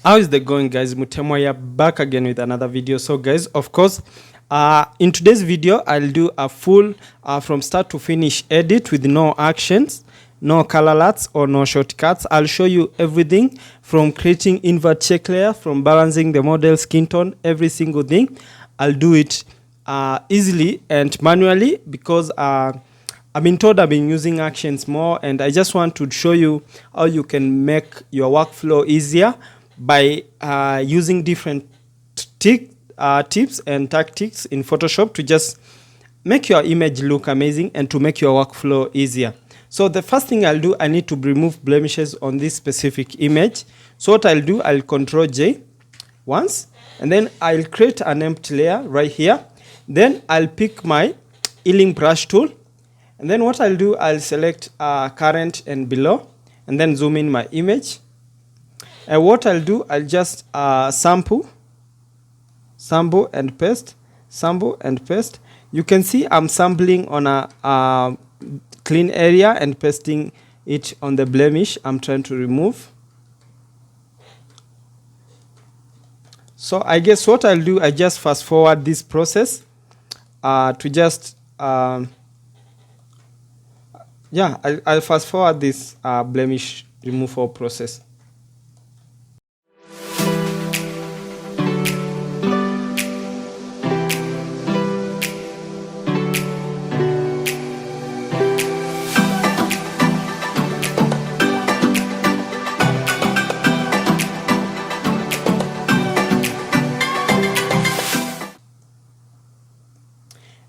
How is the going, guys? Mutemoya back again with another video. So guys, of course, in today's video I'll do a full from start to finish edit with no actions, no color alerts or no shortcuts. I'll show you everything from creating invert check layer, from balancing the model skin tone, every single thing. I'll do it easily and manually because I've been told I've been using actions more, and I just want to show you how you can make your workflow easier by using different tips and tactics in Photoshop to just make your image look amazing and to make your workflow easier. So the first thing I'll do, I need to remove blemishes on this specific image. So what I'll do, I'll Control J once, and then I'll create an empty layer right here. Then I'll pick my healing brush tool, and then what I'll do, I'll select current and below, and then zoom in my image. And what I'll do, I'll just sample and paste, sample and paste. You can see I'm sampling on a clean area and pasting it on the blemish I'm trying to remove. So I guess what I'll do, I just fast forward this process to just I'll fast forward this blemish removal process.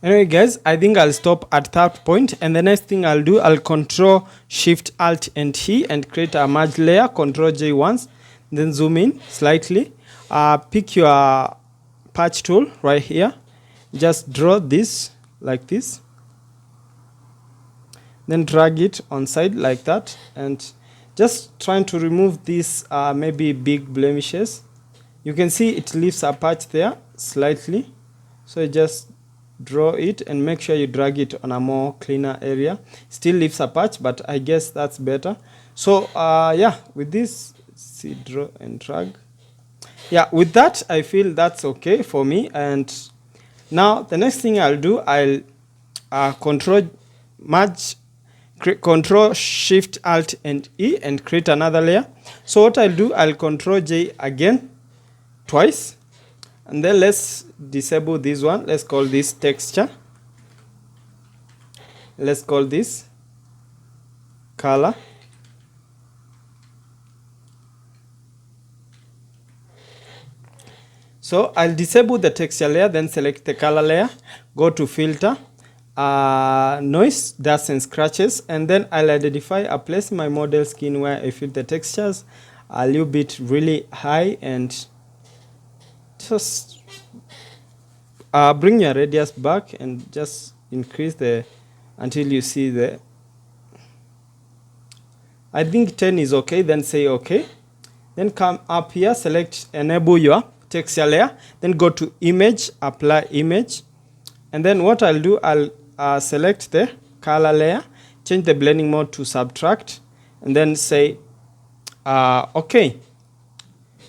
Anyway guys, I think I'll stop at that point, and the next thing I'll do, I'll Control Shift Alt and T and create a merge layer. Control J once, then zoom in slightly. Pick your patch tool right here. Just draw this like this. Then drag it on side like that, and just trying to remove these maybe big blemishes. You can see it leaves a patch there slightly, so just draw it and make sure you drag it on a more cleaner area. Still leaves a patch, but I guess that's better. So yeah, with this, see, draw and drag. Yeah, with that I feel that's okay for me. And now the next thing I'll do, I'll Control Shift Alt and E and create another layer. So what I'll do, I'll Control J again twice, and then let's disable this one. Let's call this texture. Let's call this color. So I'll disable the texture layer, then select the color layer, go to filter, noise, dust and scratches, and then I'll identify a place in my model skin where I feel the textures a little bit really high, and just bring your radius back and just increase the until you see the, I think 10 is okay. Then say okay, then come up here, select enable your texture layer, then go to image, apply image, and then what I'll do, I'll select the color layer, change the blending mode to subtract, and then say okay.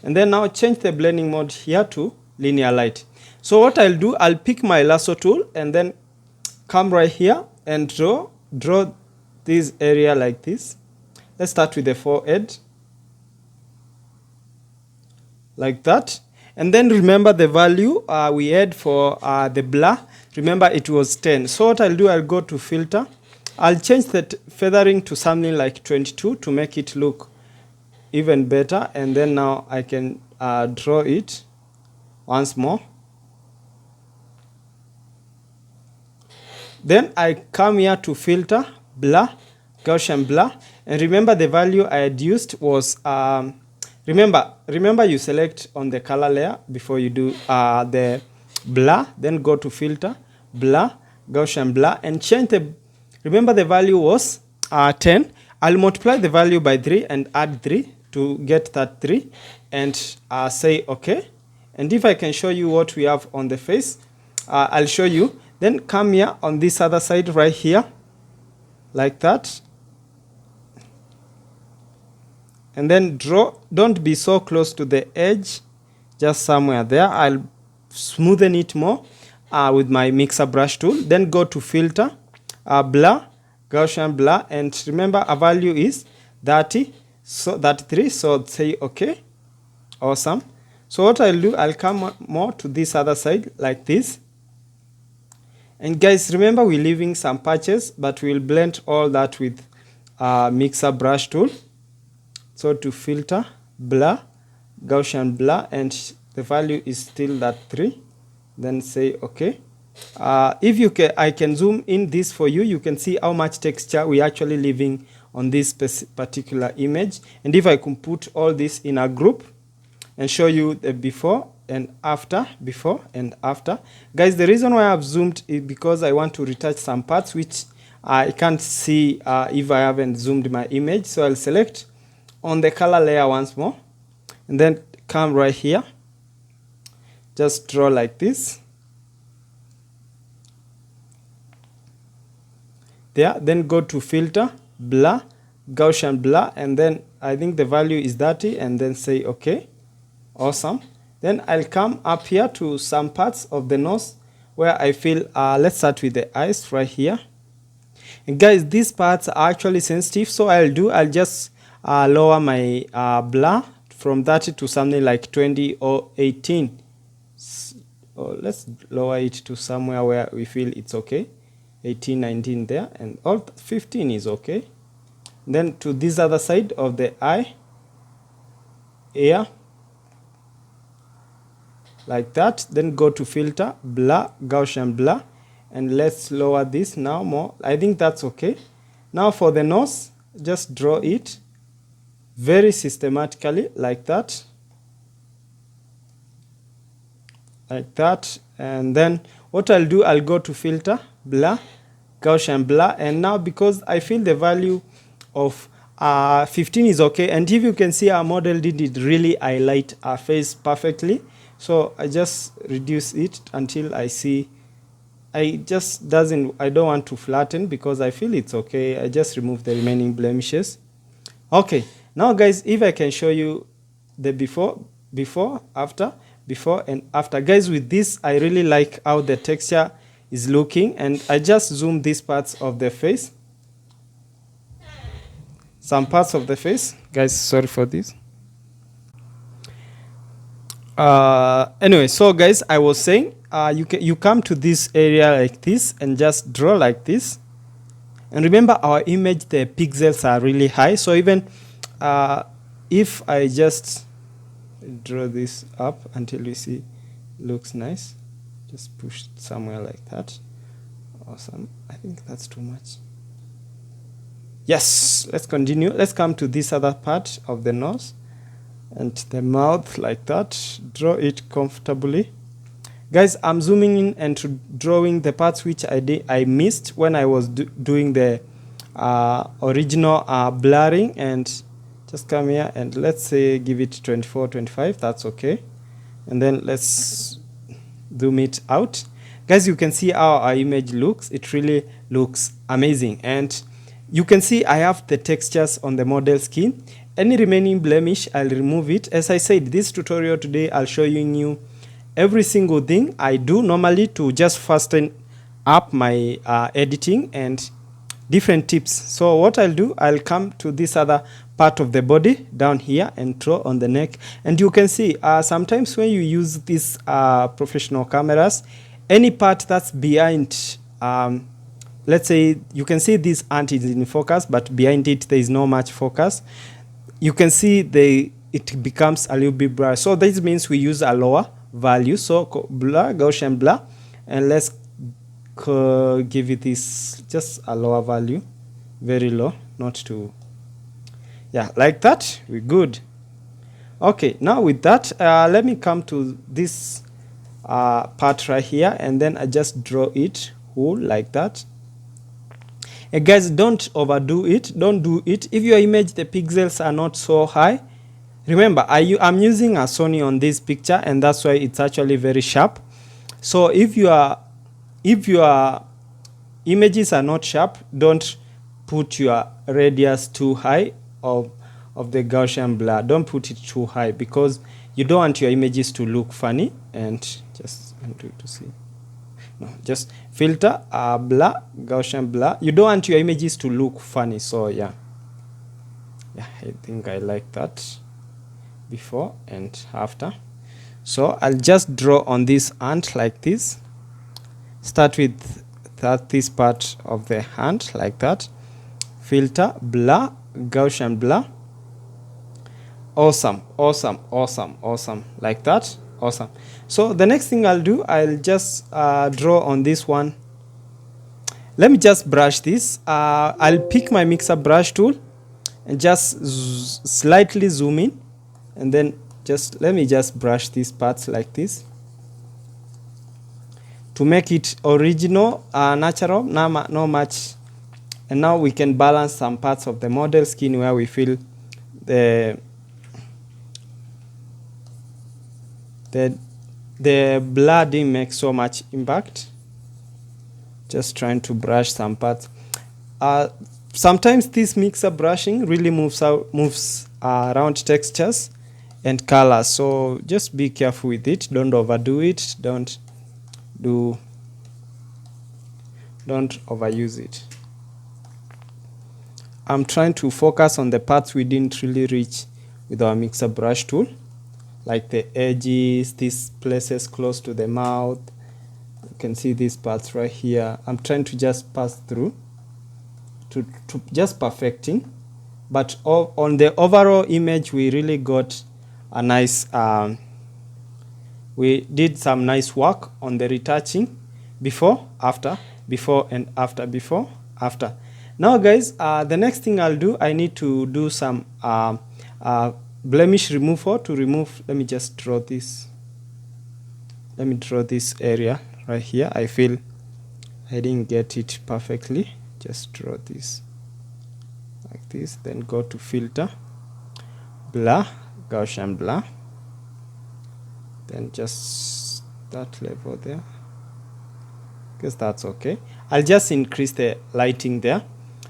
And then now change the blending mode here to linear light. So what I'll do, I'll pick my lasso tool and then come right here and draw this area like this. Let's start with the forehead like that. And then remember the value we had for the blur. Remember it was 10. So what I'll do, I'll go to filter. I'll change the feathering to something like 22 to make it look even better. And then now I can draw it once more. Then I come here to filter, blur, Gaussian blur, and remember the value I had used was remember you select on the color layer before you do the blur, then go to filter, blur, Gaussian blur, and change the, remember the value was 10. I'll multiply the value by 3 and add 3 to get that 3, and say okay. And if I can show you what we have on the face, I'll show you. Then come here on this other side right here like that, and then draw. Don't be so close to the edge, just somewhere there. I'll smoothen it more with my mixer brush tool. Then go to filter, blur, Gaussian blur, and remember a value is 30, so 33, so say okay. Awesome. So what I'll do, I'll come more to this other side like this. And guys, remember we're leaving some patches, but we'll blend all that with mixer brush tool. So to filter, blur, Gaussian blur, and the value is still that 3. Then say okay. If you can, I can zoom in this for you. You can see how much texture we actually leaving on this particular image. And if I can put all this in a group and show you the before and after, before and after. Guys, the reason why I've zoomed is because I want to retouch some parts which I can't see if I haven't zoomed my image. So I'll select on the color layer once more and then come right here. Just draw like this. There, then go to filter, blur, Gaussian blur, and then I think the value is 30, and then say okay. Awesome. Then I'll come up here to some parts of the nose where I feel, let's start with the eyes right here. And guys, these parts are actually sensitive, so I'll just lower my blur from 30 to something like 20 or 18. So let's lower it to somewhere where we feel it's okay. 18, 19 there, and all 15 is okay. Then to this other side of the eye, ear, like that. Then go to filter, blur, Gaussian blur, and let's lower this now more. I think that's okay. Now for the nose, just draw it very systematically like that. Like that. And then what I'll do, I'll go to filter, blur, Gaussian blur, and now because I feel the value of 15 is okay, and if you can see our model did really highlight our face perfectly, so I just reduce it until I see I don't want to flatten because I feel it's okay. I just remove the remaining blemishes. Okay, now guys, if I can show you the before, after, before and after. Guys, with this I really like how the texture is looking, and I just zoom these parts of the face, some parts of the face. Guys, sorry for this. Anyway, so guys, I was saying you come to this area like this and just draw like this. And remember, our image, the pixels are really high, so even if I just draw this up until you see looks nice, just push it somewhere like that. Awesome. I think that's too much. Yes, let's continue. Let's come to this other part of the nose and the mouth like that. Draw it comfortably. Guys, I'm zooming in and drawing the parts which I missed when I was doing the original blurring. And just come here and let's say give it 24, 25. That's okay. And then let's zoom it out. Guys, you can see how our image looks. It really looks amazing. And you can see I have the textures on the model skin. Any remaining blemish, I'll remove it. As I said, this tutorial today, I'll show you every single thing I do normally to just fasten up my editing and different tips. So what I'll do, I'll come to this other part of the body down here and draw on the neck. And you can see sometimes when you use these professional cameras, any part that's behind, let's say you can see this ant is in focus, but behind it there is no much focus. You can see it becomes a little bit blurry. So this means we use a lower value. So blur, Gaussian blur, and let's give it this just a lower value, very low, not too, yeah, like that. We're good. Okay, now with that, let me come to this part right here, and then I just draw it whole like that. And guys, don't overdo it. Don't do it. If your image, the pixels are not so high, remember, I'm using a Sony on this picture, and that's why it's actually very sharp. So if your images are not sharp, don't put your radius too high of of the Gaussian blur. Don't put it too high because you don't want your images to look funny. And just undo to see. No, just filter blur, Gaussian blur. You don't want your images to look funny. So yeah, I think I like that before and after. So I'll just draw on this hand like this. Start with this part of the hand like that. Filter, blur, Gaussian blur. Awesome, awesome, awesome, awesome, like that. Awesome. So the next thing I'll do, I'll just draw on this one. Let me just brush this. I'll pick my mixer brush tool and just slightly zoom in, and then just let me just brush these parts like this to make it original, natural, no much. And now we can balance some parts of the model skin where we feel the blur didn't make so much impact. Just trying to brush some parts. Sometimes this mixer brushing really moves around textures and colors, so just be careful with it. Don't overdo it. Don't overuse it. I'm trying to focus on the parts we didn't really reach with our mixer brush tool, like the edges, these places close to the mouth. You can see these parts right here. I'm trying to just pass through to just perfecting. But on the overall image, we really got a nice, we did some nice work on the retouching, before, after, before and after, before, after. Now guys, the next thing I'll do, I need to do some blemish removal to remove. Let me just draw this. Let me draw this area right here. I feel I didn't get it perfectly. Just draw this like this, then go to filter, blur, Gaussian blur, then just that level there, because that's okay. I'll just increase the lighting there.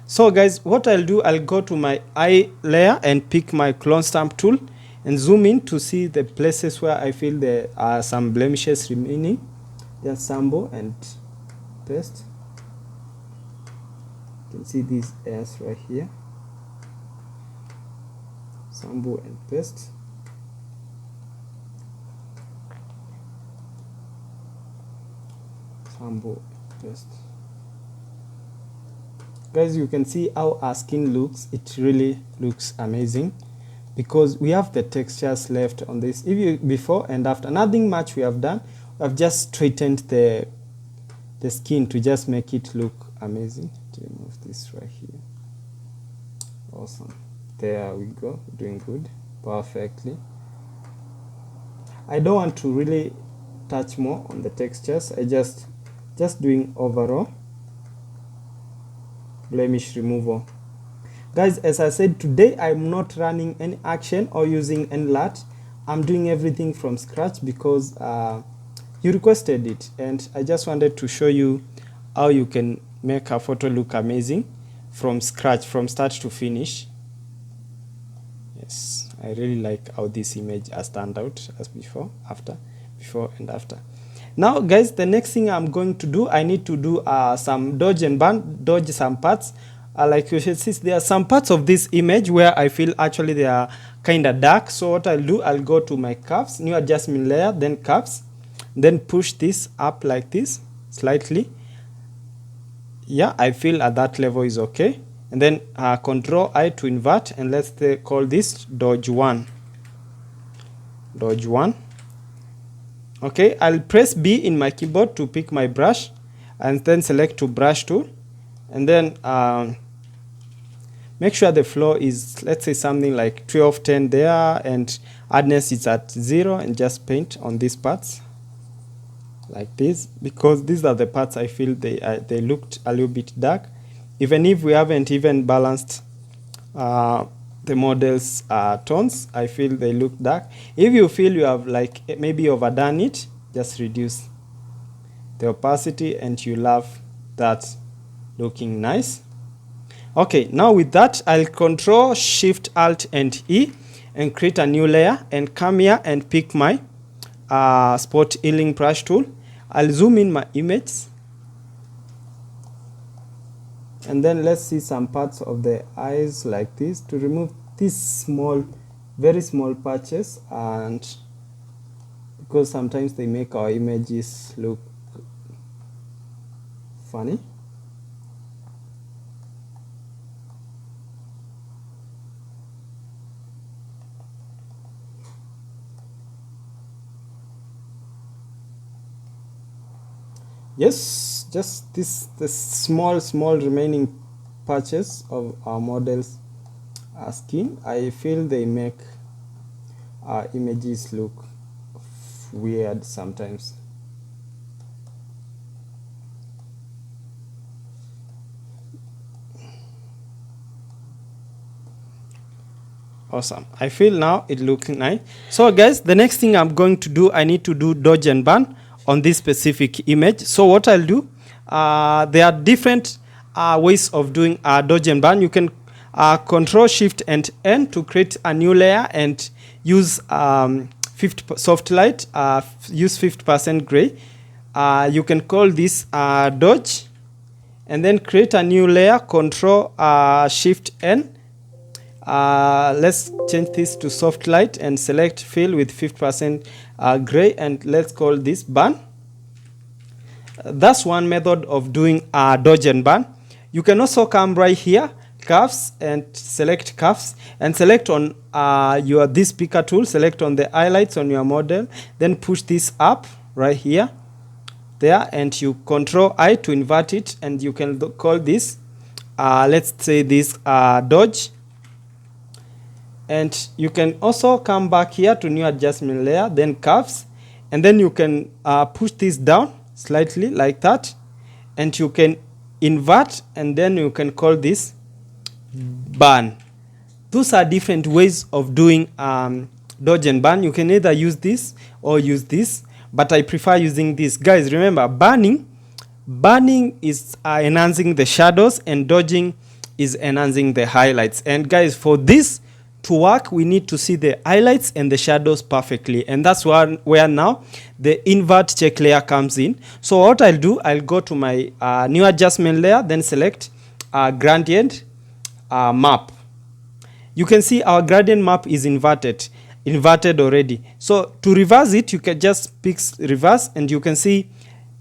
So guys, what I'll do, I'll go to my eye layer and pick my clone stamp tool and zoom in to see the places where I feel there are some blemishes remaining. Just sample and paste. You can see these airs right here. Sample and paste. Sample and paste. Guys, you can see how our skin looks. It really looks amazing because we have the textures left on this. If you before and after, nothing much we have done. We have just straightened the skin to just make it look amazing. To remove this right here. Awesome. There we go. Doing good. Perfectly. I don't want to really touch more on the textures. I just doing overall blemish removal. Guys, as I said, today I'm not running any action or using any LUT. I'm doing everything from scratch because you requested it, and I just wanted to show you how you can make a photo look amazing from scratch, from start to finish. Yes, I really like how this image has turned out as before, after, before and after. Now guys, the next thing I'm going to do, I need to do some dodge and burn, dodge some parts. Like you should see, there are some parts of this image where I feel actually they are kind of dark. So what I'll do, I'll go to my curves, new adjustment layer, then curves, then push this up like this, slightly. Yeah, I feel at that level is okay. And then Control I to invert, and let's call this dodge 1. Dodge 1. Okay, I'll press B in my keyboard to pick my brush and then select to brush tool, and then make sure the flow is, let's say, something like 1210 there, and hardness is at 0, and just paint on these parts like this, because these are the parts I feel they looked a little bit dark, even if we haven't even balanced the model's tones. I feel they look dark. If you feel you have like maybe overdone it, just reduce the opacity and you love that looking nice. Okay, now with that, I'll Control Shift Alt and E and create a new layer and come here and pick my spot healing brush tool. I'll zoom in my image and then let's see some parts of the eyes like this to remove these small, very small patches, and because sometimes they make our images look funny. Yes, just the small remaining patches of our model's skin, I feel they make our images look weird sometimes. Awesome. I feel now it looks nice. So guys, the next thing I'm going to do, I need to do dodge and burn on this specific image. So what I'll do, there are different ways of doing dodge and burn. You can Control Shift and N to create a new layer and use 50 soft light, use 50% gray. You can call this dodge and then create a new layer, Control Shift N. Let's change this to soft light and select fill with 50% gray, and let's call this burn. That's one method of doing dodge and burn. You can also come right here, curves, and select curves and select on this picker tool, select on the highlights on your model, then push this up right here, there, and you Control I to invert it, and you can call this let's say this dodge. And you can also come back here to new adjustment layer, then curves, and then you can push this down slightly like that, and you can invert, and then you can call this burn. Those are different ways of doing dodge and burn. You can either use this or use this, but I prefer using this. Guys, remember, burning is enhancing the shadows and dodging is enhancing the highlights. And guys, for this to work, we need to see the highlights and the shadows perfectly, and that's where now the invert check layer comes in. So what I'll do, I'll go to my new adjustment layer, then select gradient map. You can see our gradient map is inverted already. So to reverse it, you can just pick reverse, and you can see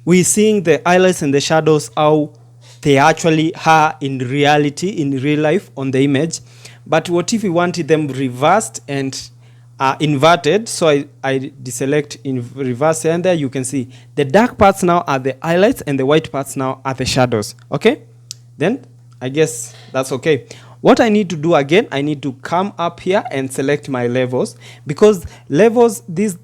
we're seeing the highlights and the shadows how they actually are in reality, in real life on the image. But what if we wanted them reversed and inverted? So I deselect in reverse, and there you can see the dark parts now are the highlights and the white parts now are the shadows. Okay, then I guess that's okay. What I need to do again, I need to come up here and select my levels, because levels, this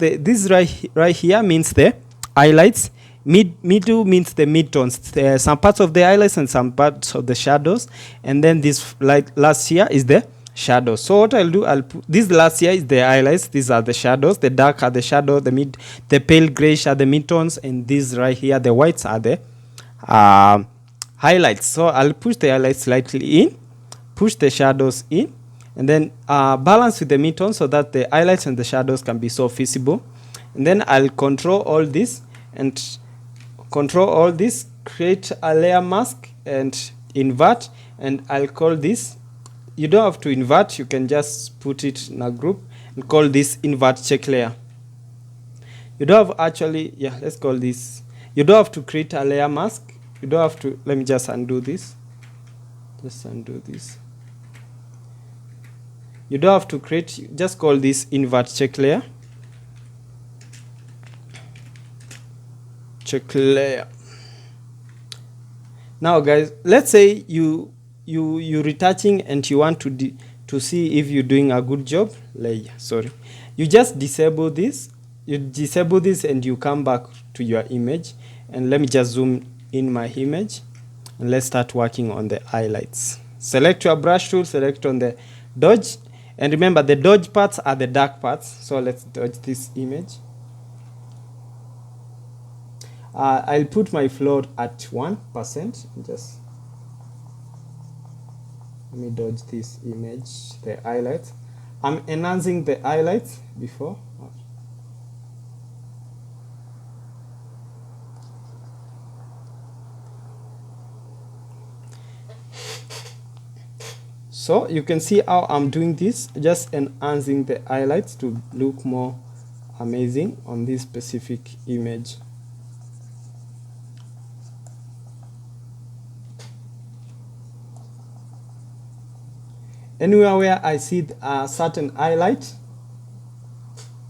right here means the highlights, middle means the midtones, some parts of the highlights and some parts of the shadows, and then this last here is the shadows. So what I'll do, I'll put this last here is the highlights, these are the shadows, the dark are the shadow, the pale grayish are the midtones, and these right here, the whites, are the highlights. So I'll push the highlights slightly in, push the shadows in, and then balance with the midtones so that the highlights and the shadows can be so visible. And then I'll control all this and create a layer mask and invert, and I'll call this, you don't have to invert, you can just put it in a group and call this invert check layer. You don't have actually, yeah, let's call this, you don't have to create a layer mask, you don't have to, let me just undo this, you don't have to create, just call this invert check layer. Now guys, let's say you retouching and you want to see if you're doing a good job. You just disable this, and you come back to your image, and let me just zoom in my image, and let's start working on the highlights. Select your brush tool, select on the dodge, and remember the dodge parts are the dark parts. So let's dodge this image. I'll put my float at 1%, just Let me dodge this image, the highlights. I'm enhancing the highlights before. So you can see how I'm doing this, just enhancing the highlights to look more amazing on this specific image. Anywhere where I see a certain highlight,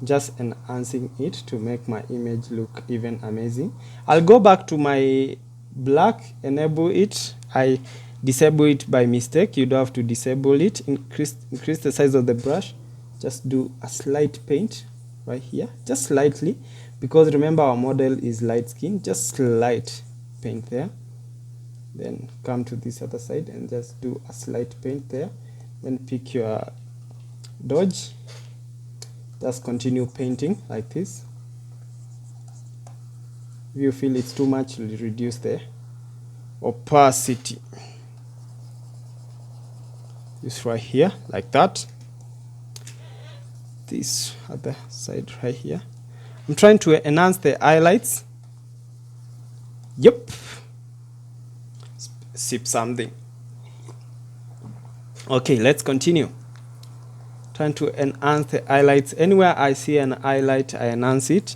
just enhancing it to make my image look even amazing. I'll go back to my black, enable it. I disable it by mistake. You don't have to disable it. Increase the size of the brush. Just do a slight paint right here, just slightly, because remember our model is light skin. Just slight paint there. Then come to this other side and just do a slight paint there. Then pick your dodge, just continue painting like this. If you feel it's too much, reduce the opacity. Just right here like that. This other side right here. I'm trying to enhance the highlights. Yep. Sip something. Okay, let's continue. Trying to enhance the highlights. Anywhere I see an highlight, I enhance it,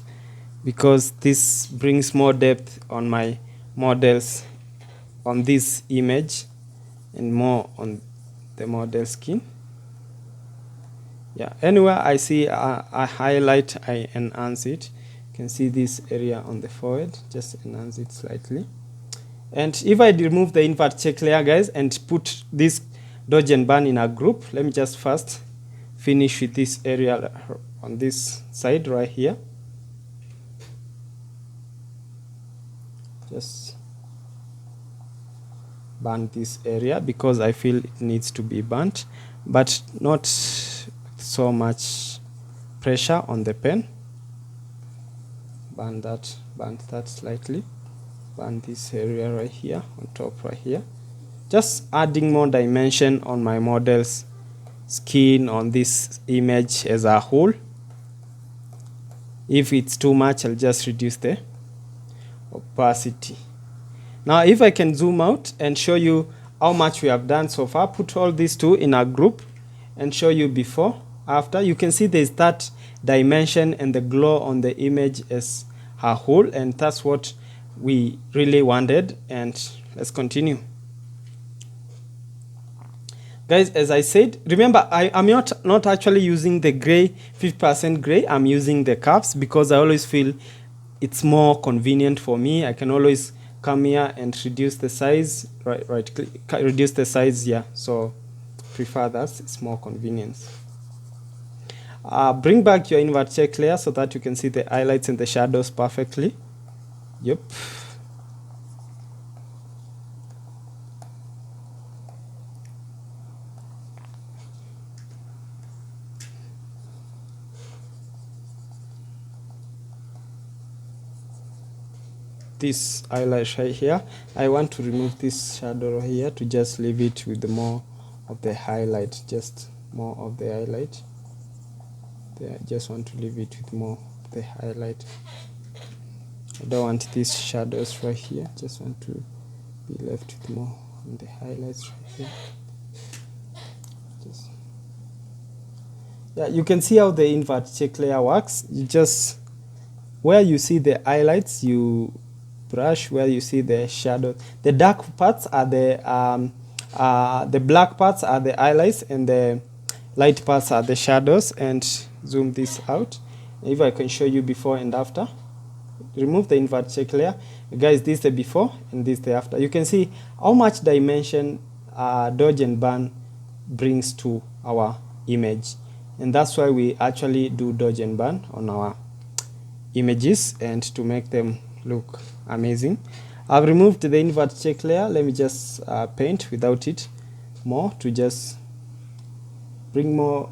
because this brings more depth on my models on this image and more on the model skin. Yeah, anywhere I see a highlight, I enhance it. You can see this area on the forehead, just enhance it slightly. And if I remove the invert check layer, guys, and put this dodge and burn in a group, let me just first finish with this area on this side right here. Just burn this area because I feel it needs to be burnt, but not so much pressure on the pen. Burn that slightly. Burn this area right here on top right here. Just adding more dimension on my model's skin on this image as a whole. If it's too much, I'll just reduce the opacity. Now if I can zoom out and show you how much we have done so far, put all these two in a group and show you before, after. You can see there's that dimension and the glow on the image as a whole, and that's what we really wanted. And let's continue. Guys, as I said, remember I'm not actually using the gray, 50% gray. I'm using the curves because I always feel it's more convenient for me. I can always come here and reduce the size, right click, reduce the size, yeah. So prefer that, it's more convenience. Bring back your invert check layer so that you can see the highlights and the shadows perfectly. Yep. This highlight right here, I want to remove this shadow right here to just leave it with more of the highlight, just more of the highlight there. I just want to leave it with more of the highlight. I don't want these shadows right here, just want to be left with more on the highlights right here. Just, yeah, you can see how the invert check layer works. You just, where you see the highlights, you brush. Where you see the shadow, the dark parts are the black parts are the highlights, and the light parts are the shadows. And zoom this out. If I can show you before and after. Remove the invert check layer, guys. This is the before and this is the after. You can see how much dimension dodge and burn brings to our image, and that's why we actually do dodge and burn on our images, and to make them look amazing. I've removed the invert check layer. Let me just paint without it more, to just bring more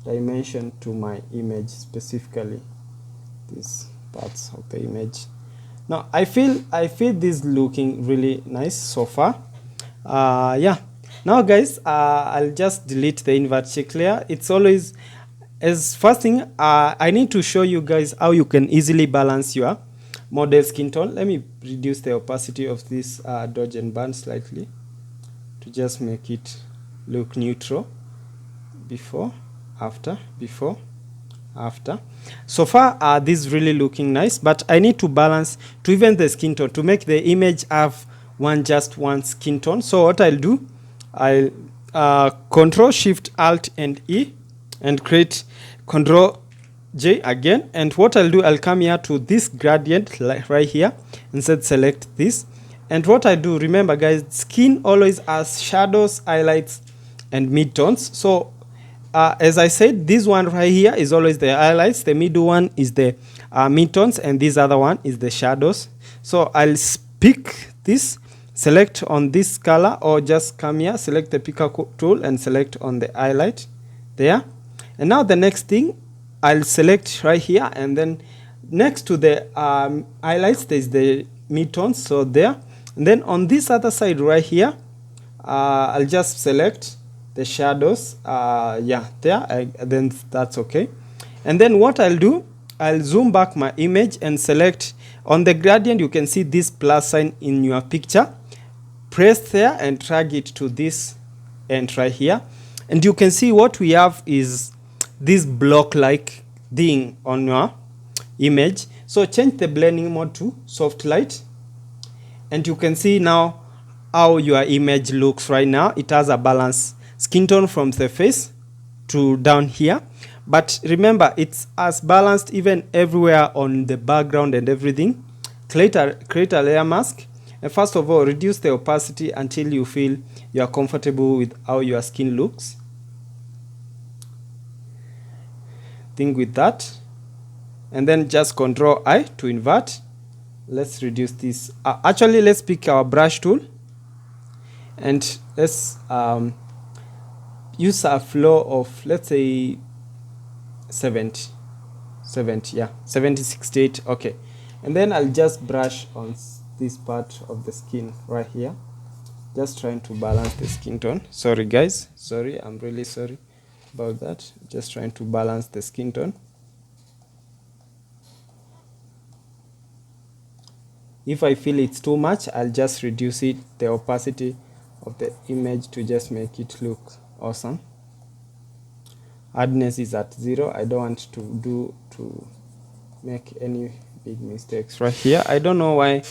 dimension to my image, specifically these parts of the image. Now I feel this looking really nice so far. Yeah. Now guys, I'll just delete the invert check layer. It's always, as first thing, I need to show you guys how you can easily balance your model skin tone. Let me reduce the opacity of this dodge and burn slightly to just make it look neutral. Before, after, before, after. So far this is really looking nice, but I need to balance to even the skin tone to make the image have just one skin tone. So what I'll do, I'll Control Shift Alt and E and create Control J again. And what I'll do, I'll come here to this gradient right here and select this. And what I do, remember guys, skin always has shadows, highlights and midtones. So as I said, this one right here is always the highlights, the middle one is the midtones, and this other one is the shadows. So I'll pick this, select on this color, or just come here, select the picker tool and select on the highlight there. And now the next thing, I'll select right here, and then next to the highlights there's the midtones, so there. And then on this other side right here, I'll just select the shadows, yeah, there, then that's okay. And then what I'll do, I'll zoom back my image and select on the gradient. You can see this plus sign in your picture. Press there and drag it to this end right here, and you can see what we have is this block like thing on your image. So change the blending mode to soft light, and you can see now how your image looks right now. It has a balance skin tone from the face to down here, but remember it's as balanced even everywhere on the background and everything. Create a layer mask, and first of all reduce the opacity until you feel you are comfortable with how your skin looks. Think with that, and then just Control I to invert. Let's reduce this. Actually, let's pick our brush tool and let's use a flow of, let's say 70, yeah, 70, 68. Okay, and then I'll just brush on this part of the skin right here, just trying to balance the skin tone. Sorry guys, sorry, I'm really sorry about that. Just trying to balance the skin tone. If I feel it's too much, I'll just reduce it, the opacity of the image, to just make it look awesome. Hardness is at 0. I don't want to make any big mistakes right here. I don't know why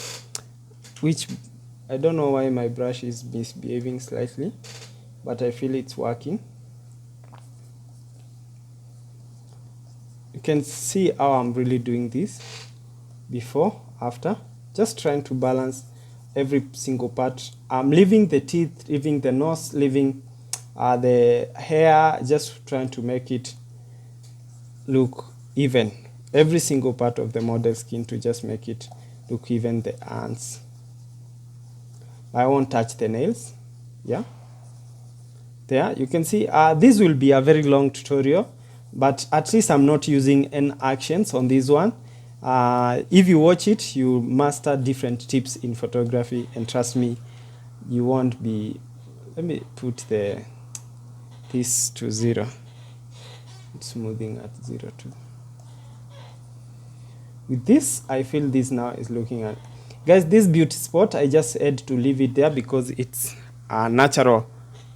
my brush is misbehaving slightly, but I feel it's working. You can see how I'm really doing this before, after, just trying to balance every single part. I'm leaving the teeth, leaving the nose, leaving the hair, just trying to make it look even. Every single part of the model skin, to just make it look even. The hands, I won't touch the nails. Yeah, there you can see this will be a very long tutorial, but at least I'm not using any actions on this one. If you watch it, you master different tips in photography, and trust me, you won't be. Let me put this to 0. It's smoothing at 0 too. With this, I feel this now is looking at, guys, this beauty spot, I just had to leave it there because it's a natural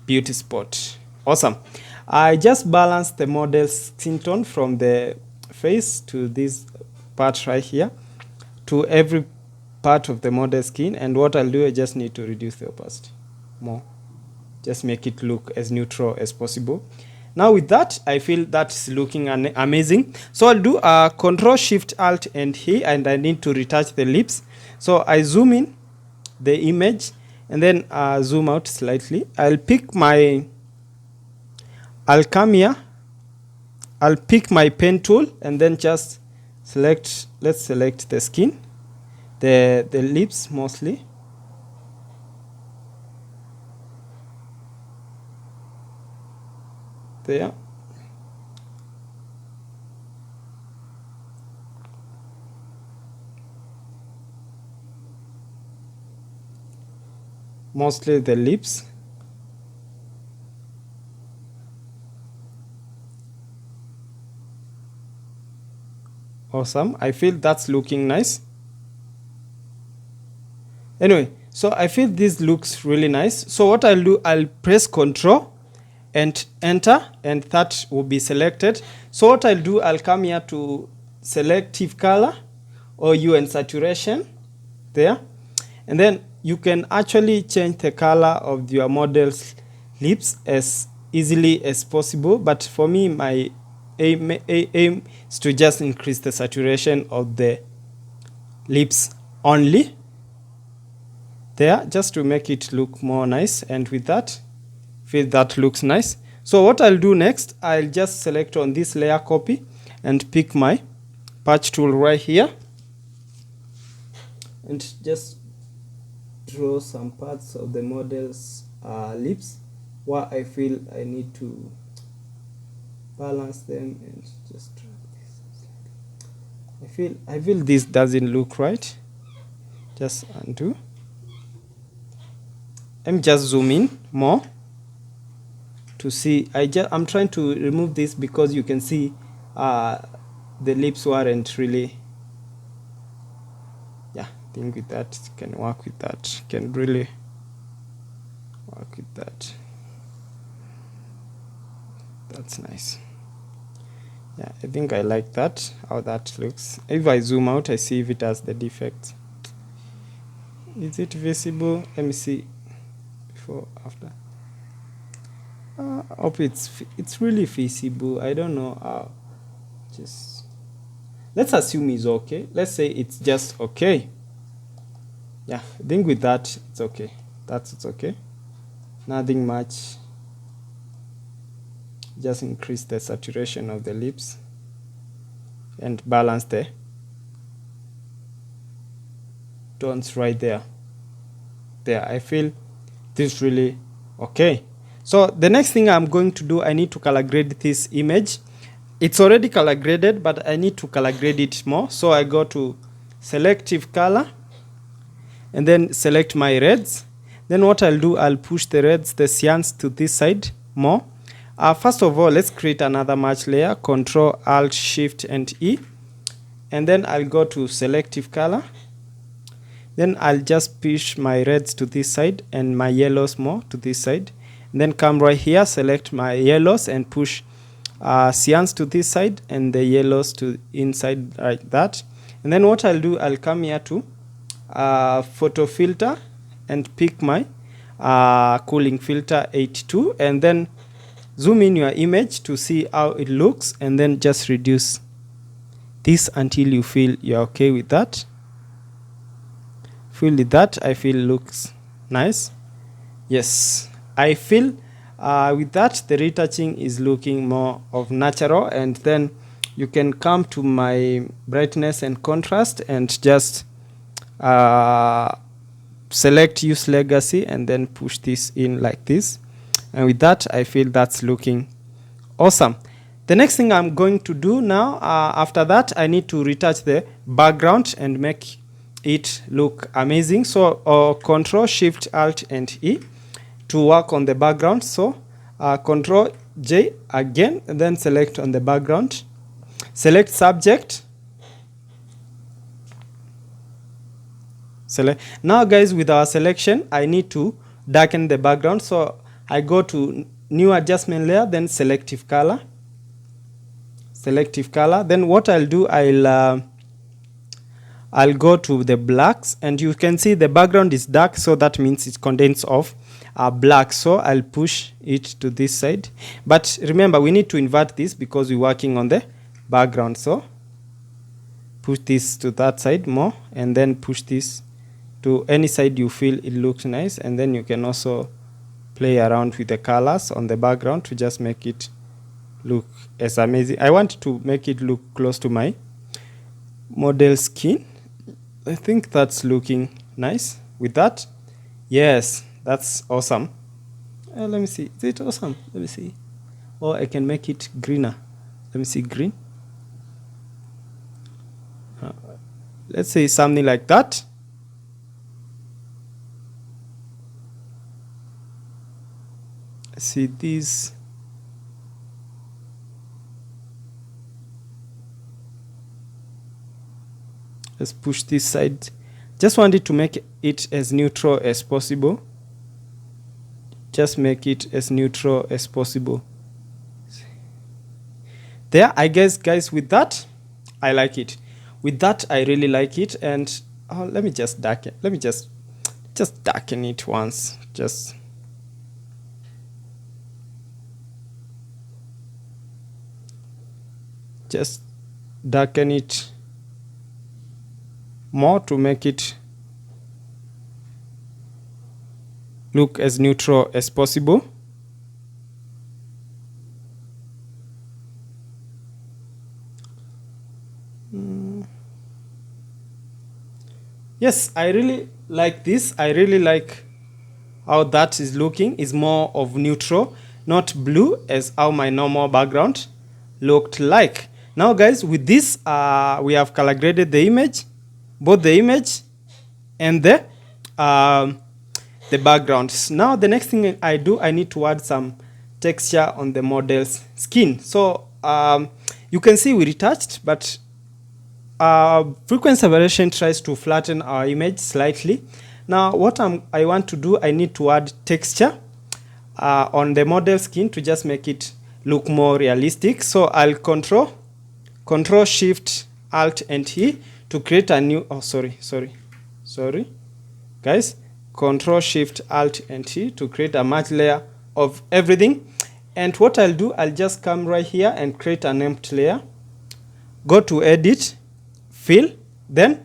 beauty spot. Awesome. I just balanced the model's skin tone from the face to this part right here, to every part of the model skin. And what I'll do, I just need to reduce the opacity more, just make it look as neutral as possible. Now with that, I feel that's looking amazing. So I'll do Control Shift Alt and E, and I need to retouch the lips. So I zoom in the image and then zoom out slightly. I'll come here, I'll pick my pen tool and then just select, let's select the skin, the lips mostly. There. mostly the lips. Awesome. I feel that's looking nice. Anyway, so I feel this looks really nice. So what I'll do, I'll press Control and enter, and that will be selected. So what I'll do, I'll come here to selective color or hue and saturation there, and then you can actually change the color of your model's lips as easily as possible, but for me, my aim is to just increase the saturation of the lips only there, just to make it look more nice. And with that, feel that looks nice. So what I'll do next, I'll just select on this layer copy and pick my patch tool right here and just draw some parts of the model's lips where I feel I need to balance them, and just draw this. I feel this doesn't look right. Just undo. Let me just zoom in more to see. I'm trying to remove this because you can see the lips weren't really. Yeah, I think with that can work with that. Can really work with that. That's nice. Yeah, I think I like that, how that looks. If I zoom out, I see if it has the defects. Is it visible? Let me see. Before, after. Hope it's really visible. I don't know how. Just let's assume it's okay. Let's say it's just okay. Yeah, I think with that it's okay. It's okay. Nothing much. Just increase the saturation of the lips and balance the tones right there. I feel this really okay. So the next thing I'm going to do, I need to color grade this image. It's already color graded, but I need to color grade it more. So I go to selective color and then select my reds. Then what I'll do, I'll push the reds, the cyans to this side more. First of all, let's create another match layer. Control, Alt, Shift, and E. And then I'll go to selective color. Then I'll just push my reds to this side and my yellows more to this side. And then come right here, select my yellows and push cyans to this side and the yellows to inside like that. And then what I'll do, I'll come here to photo filter and pick my cooling filter 82, and then zoom in your image to see how it looks, and then just reduce this until you feel you're okay with that. Feel with that, I feel looks nice. Yes, I feel with that the retouching is looking more of natural. And then you can come to my brightness and contrast and just select use legacy and then push this in like this. And with that, I feel that's looking awesome. The next thing I'm going to do now, after that, I need to retouch the background and make it look amazing. So Control, Shift, Alt, and E to work on the background. So Control J again, and then select on the background. Select subject. Select. Now guys, with our selection, I need to darken the background. So I go to new adjustment layer, then selective color. Selective color. Then what I'll do, I'll go to the blacks, and you can see the background is dark, so that means it contains of black. So I'll push it to this side. But remember, we need to invert this because we're working on the background. So push this to that side more, and then push this to any side you feel it looks nice. And then you can also play around with the colors on the background to just make it look as amazing. I want to make it look close to my model skin. I think that's looking nice with that. Yes, that's awesome. Let me see. Is it awesome? Let me see. Or I can make it greener. Let me see, green. Let's say something like that. see this. Let's push this side. Just wanted to make it as neutral as possible. Just make it as neutral as possible. There, I guess, guys, with that, I like it. With that, I really like it. And let me just darken. Let me just darken it once. Just darken it more to make it look as neutral as possible. Yes, I really like this. I really like how that is looking. Is more of neutral, not blue as how my normal background looked like. Now guys, with this we have color graded the image, both the image and the backgrounds. Now the next thing I do, I need to add some texture on the model's skin. So you can see we retouched, but frequency aberration tries to flatten our image slightly. Now what I want to do, I need to add texture on the model skin to just make it look more realistic. So I'll control shift alt and E to create a new, sorry guys, control shift alt and E to create a matte layer of everything. And what I'll do, I'll just come right here and create an empty layer, go to edit, fill, then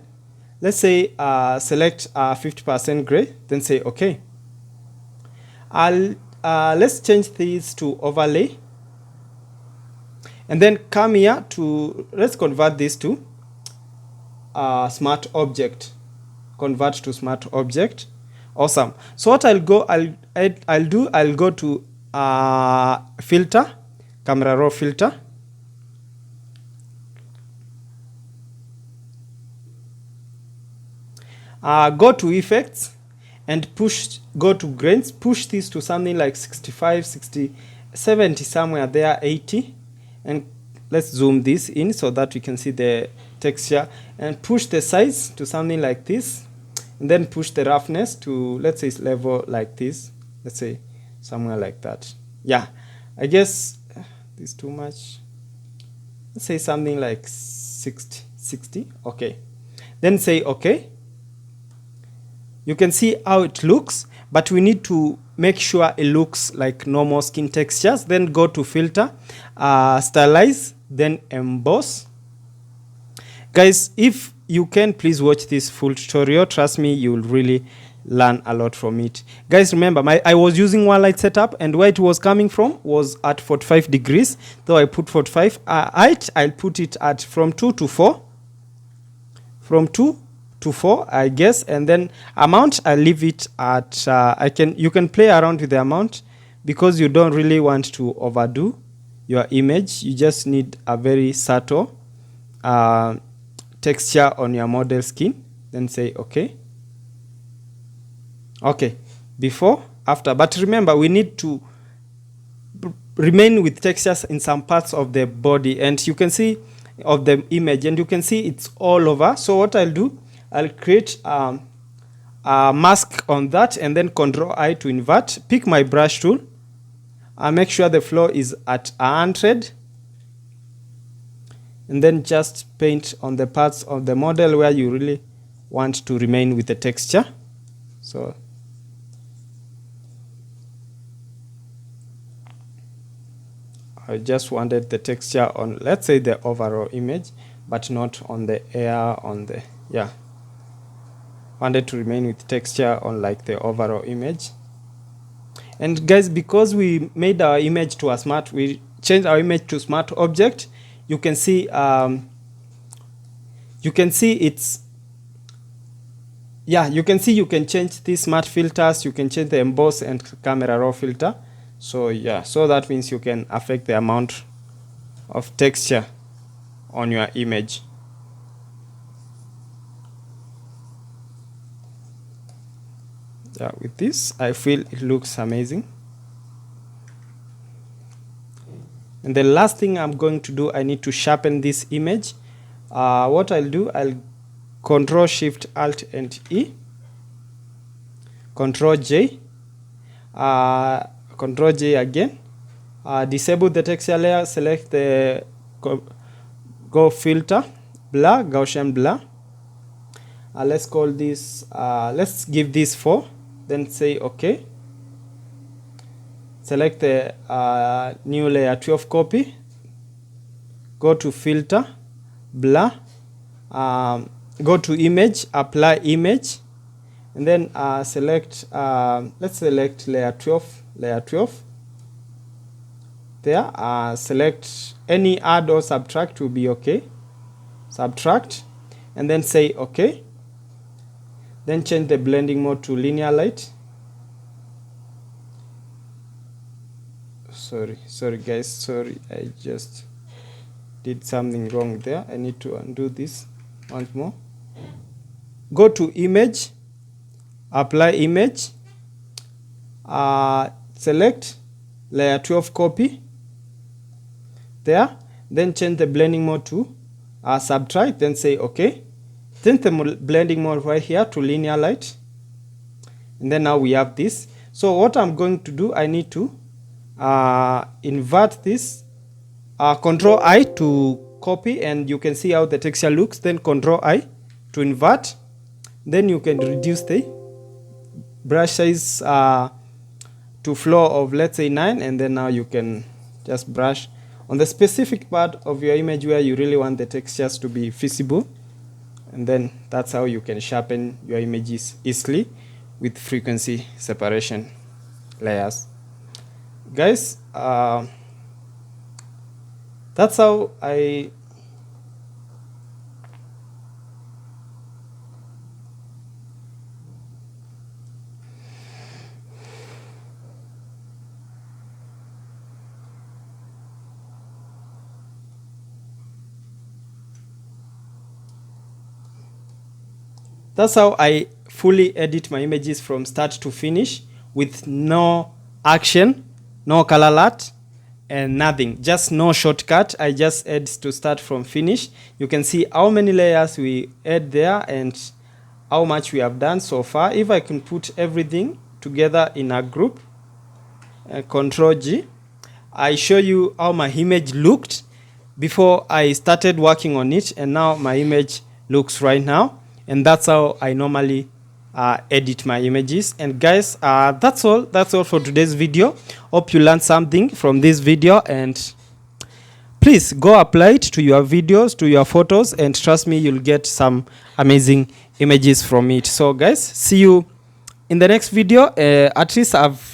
let's say select 50% gray, then say okay. Let's change these to overlay, and then come here to, let's convert this to smart object. Convert to smart object. Awesome. So what I'll go to filter, camera raw filter. Go to effects and go to grains, push this to something like 65, 60, 70, somewhere there, 80. And let's zoom this in so that we can see the texture, and push the size to something like this. And then push the roughness to, let's say, level like this. Let's say somewhere like that. Yeah, I guess this is too much. Let's say something like 60. Okay. Then say okay. You can see how it looks, but we need to make sure it looks like normal skin textures. Then go to filter, stylize, then emboss. Guys, if you can, please watch this full tutorial. Trust me, you'll really learn a lot from it. Guys, remember, I was using one light setup, and where it was coming from was at 45 degrees. Though I put 45 height, I'll put it at from 2 to 4. From 2 to 4, I guess. And then amount, I'll leave it at you can play around with the amount, because you don't really want to overdo your image. You just need a very subtle texture on your model skin. Then say okay. Okay, before, after. But remember, we need to remain with textures in some parts of the body, and you can see of the image, and you can see it's all over. So what I'll do, I'll create a mask on that, and then Control I to invert. Pick my brush tool. I'll make sure the flow is at 100, and then just paint on the parts of the model where you really want to remain with the texture. So I just wanted the texture on, let's say, the overall image, but not on the air, on the, yeah. Wanted to remain with texture on like the overall image. And guys, because we made our image to a smart, we changed our image to smart object, you can see it's, yeah, you can see you can change these smart filters, you can change the emboss and camera raw filter. So yeah, so that means you can affect the amount of texture on your image. Yeah, with this, I feel it looks amazing. And the last thing I'm going to do, I need to sharpen this image. What I'll do, I'll Control Shift Alt and E, Control J, Control J again, disable the texture layer, select the go filter, blur, Gaussian blur. Let's call this, let's give this 4, then say OK. Select the new layer 12 copy, go to filter, blur, go to image, apply image, and then select, let's select layer 12 there. Select any add or subtract will be okay, subtract, and then say OK. Then change the blending mode to linear light. Sorry guys, sorry, I just did something wrong there. I need to undo this once more. Go to image, apply image, select layer 12 copy there, then change the blending mode to subtract, then say OK. Change the blending mode right here to linear light, and then now we have this. So what I'm going to do, I need to invert this, Control I to copy, and you can see how the texture looks, then Control I to invert. Then you can reduce the brush size to floor of, let's say, 9, and then now you can just brush on the specific part of your image where you really want the textures to be visible, and then that's how you can sharpen your images easily with frequency separation layers. Guys, that's how I fully edit my images from start to finish with no action, no color alert, and nothing, just no shortcut. I just add to start from finish. You can see how many layers we add there and how much we have done so far. If I can put everything together in a group, Control G, I show you how my image looked before I started working on it, and now my image looks right now. And that's how I normally edit my images. And guys, that's all for today's video. Hope you learned something from this video, and please go apply it to your videos, to your photos, and trust me, you'll get some amazing images from it. So guys, see you in the next video. At least I've